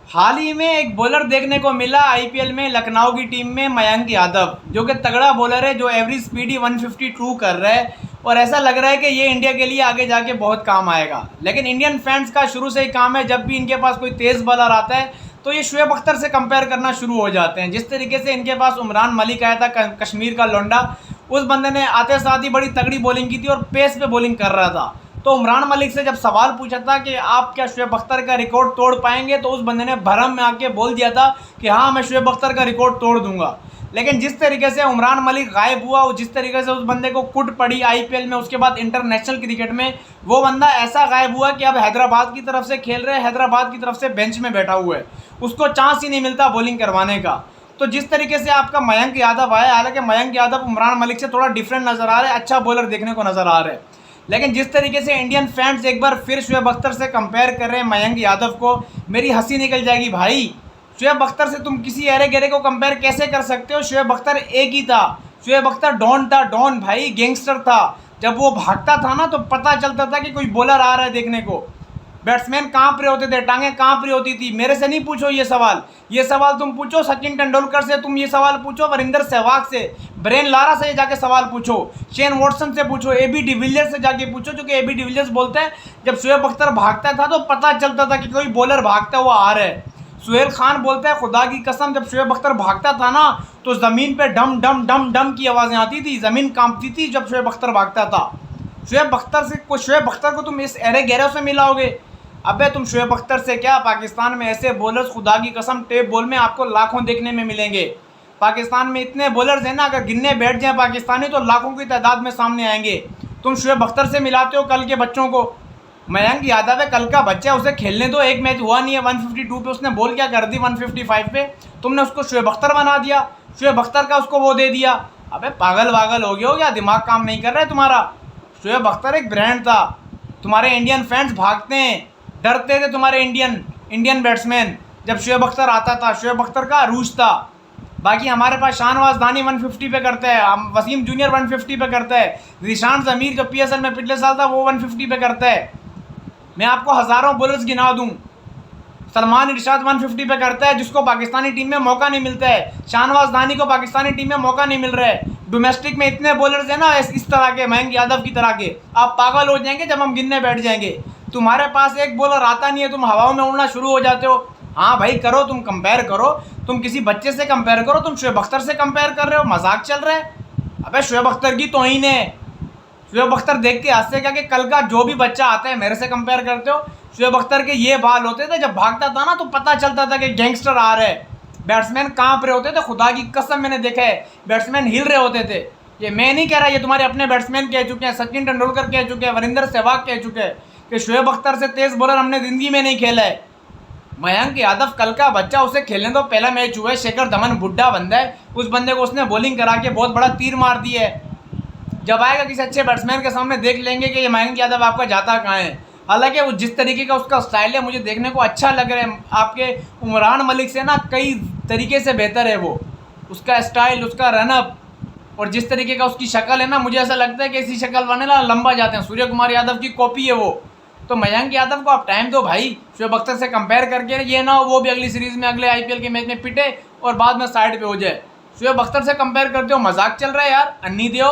हाल ही में एक बॉलर देखने को मिला आईपीएल में लखनऊ की टीम में, मयंक यादव, जो कि तगड़ा बॉलर है, जो एवरेज स्पीड ही 152 कर रहा है और ऐसा लग रहा है कि ये इंडिया के लिए आगे जाके बहुत काम आएगा। लेकिन इंडियन फैंस का शुरू से ही काम है, जब भी इनके पास कोई तेज़ बॉलर आता है तो ये शुएब अख्तर से कंपेयर करना शुरू हो जाते हैं। जिस तरीके से इनके पास उमरान मलिक आया था, कश्मीर का लौंडा, उस बंदे ने आते साथ ही बड़ी तगड़ी बॉलिंग की थी और पेस पे बॉलिंग कर रहा था। तो उमरान मलिक से जब सवाल पूछा था कि आप क्या शुएब अख्तर का रिकॉर्ड तोड़ पाएंगे, तो उस बंदे ने भरम में आके बोल दिया था कि हाँ, मैं शुएब अख्तर का रिकॉर्ड तोड़ दूंगा। लेकिन जिस तरीके से उमरान मलिक गायब हुआ और जिस तरीके से उस बंदे को कुट पड़ी आईपीएल में, उसके बाद इंटरनेशनल क्रिकेट में वो बंदा ऐसा गायब हुआ कि अब हैदराबाद की तरफ से खेल रहे, हैदराबाद की तरफ से बेंच में बैठा हुआ है, उसको चांस ही नहीं मिलता बॉलिंग करवाने का। तो जिस तरीके से आपका मयंक यादव आया, हालांकि मयंक यादव उमरान मलिक से थोड़ा डिफरेंट नजर आ रहा है, अच्छा बॉलर देखने को नजर आ रहा है, लेकिन जिस तरीके से इंडियन फैंस एक बार फिर शुएब अख्तर से कंपेयर कर रहे हैं मयंक यादव को, मेरी हंसी निकल जाएगी भाई। शुएब अख्तर से तुम किसी अरे गहरे को कंपेयर कैसे कर सकते हो? शुएब अख्तर एक ही था, शुएब अख्तर डॉन था, डॉन भाई, गैंगस्टर था। जब वो भागता था ना तो पता चलता था कि कोई बॉलर आ रहा है देखने को। बैट्समैन कांप रहे होते थे, टांगें कांप रही होती थी। मेरे से नहीं पूछो ये सवाल तुम पूछो सचिन तेंदुलकर से, तुम ये सवाल पूछो वीरेंद्र सहवाग से, ब्रेन लारा से जाके सवाल पूछो, शेन वॉटसन से पूछो, एबी डिविलियर्स से जाके पूछो, जो कि एबी डिविलियर्स बोलते हैं जब शुएब अख्तर भागता था तो पता चलता था कि कोई बॉलर भागता हुआ आ रहा है। सुहेल खान बोलता है खुदा की कसम, जब शुएब अख्तर भागता था ना तो ज़मीन पे डम डम डम डम की आवाज़ें आती थी, ज़मीन कांपती थी जब शुएब अख्तर भागता था। शुएब अख्तर को तुम इस एरे गहरे से मिलाओगे? अबे तुम शुएब अख्तर से क्या, पाकिस्तान में ऐसे बॉलर्स खुदा की कसम टेप बॉल में आपको लाखों देखने में मिलेंगे। पाकिस्तान में इतने बॉलर्स हैं ना, अगर गिनने बैठ जाए पाकिस्तानी तो लाखों की तादाद में सामने आएंगे। तुम शुएब अख्तर से मिलाते हो कल के बच्चों को। मयंक यादव है, कल का बच्चा, उसे खेलने दो, एक मैच हुआ नहीं है 152 पे, उसने बॉल क्या कर दी 155 पे, तुमने उसको शुएब अख्तर बना दिया, शुएब अख्तर का उसको वो दे दिया। अबे पागल वागल हो गए हो क्या? दिमाग काम नहीं कर रहा है तुम्हारा? शुएब अख्तर एक ब्रांड था। तुम्हारे इंडियन फैंस भागते हैं, डरते थे तुम्हारे इंडियन बैट्समैन जब शुएब अख्तर आता था। शुएब अख्तर का अरूज था। बाकी हमारे पास शाहनवाज दानी 150 पे करता है, वसीम जूनियर 150 पे करता है, रिशान ज़मीर जो पीएसएल में पिछले साल था वो 150 पे करता है। मैं आपको हज़ारों बॉलर्स गिना दूं। सलमान इरशाद 150 पे करता है, जिसको पाकिस्तानी टीम में मौका नहीं मिलता है। शाहनवाज दानी को पाकिस्तानी टीम में मौका नहीं मिल रहा है। डोमेस्टिक में इतने बॉलर्स हैं ना इस तरह के, मयंक यादव की तरह के, आप पागल हो जाएंगे जब हम गिनने बैठ जाएंगे। तुम्हारे पास एक बॉलर आता नहीं है, तुम हवाओं में उड़ना शुरू हो जाते हो। हाँ भाई करो, तुम कंपेयर करो, तुम किसी बच्चे से कंपेयर करो, तुम शुएब अख्तर से कंपेयर कर रहे हो, मजाक चल रहा है? अबे शुएब अख्तर की तौहीन है। शुएब अख्तर देख के हंसते क्या कि कल का जो भी बच्चा आता है मेरे से कंपेयर करते हो। शुएब अख्तर के ये बाल होते थे, जब भागता था ना तो पता चलता था कि गैंगस्टर आ रहे हैं। बैट्समैन कांप रहे होते थे, खुदा की कसम मैंने देखा है, बैट्समैन हिल रहे होते थे। ये मैं नहीं कह रहा, ये तुम्हारे अपने बैट्समैन कह चुके हैं, सचिन तेंदुलकर कह चुके हैं, वीरेंद्र सहवाग कह चुके हैं कि शुएब अख्तर से तेज़ बॉलर हमने ज़िंदगी में नहीं खेला है। मयंक यादव कल का बच्चा, उसे खेलने दो, पहला मैच हुआ है, शेखर धवन बुढ़ा बंदा है, उस बंदे को उसने बॉलिंग करा के बहुत बड़ा तीर मार दिया है। जब आएगा किसी अच्छे बैट्समैन के सामने देख लेंगे कि ये मयंक यादव आपका जाता कहाँ है। हालांकि वो जिस तरीके का उसका स्टाइल है मुझे देखने को अच्छा लग रहा है, आपके उमरान मलिक से ना कई तरीके से बेहतर है वो, उसका स्टाइल, उसका रनअप और जिस तरीके का उसकी शक्ल है ना, मुझे ऐसा लगता है कि इसी शक्ल वाले ना लंबा जाते हैं, सूर्य कुमार यादव की कॉपी है वो। तो मयंक यादव को आप टाइम दो भाई, शुएब अख्तर से कंपेयर करके ये ना हो वो भी अगली सीरीज़ में, अगले आईपीएल के मैच में पिटे और बाद में साइड पे हो जाए। शुएब अख्तर से कंपेयर करते हो, मजाक चल रहा है यार, अन्नी दो।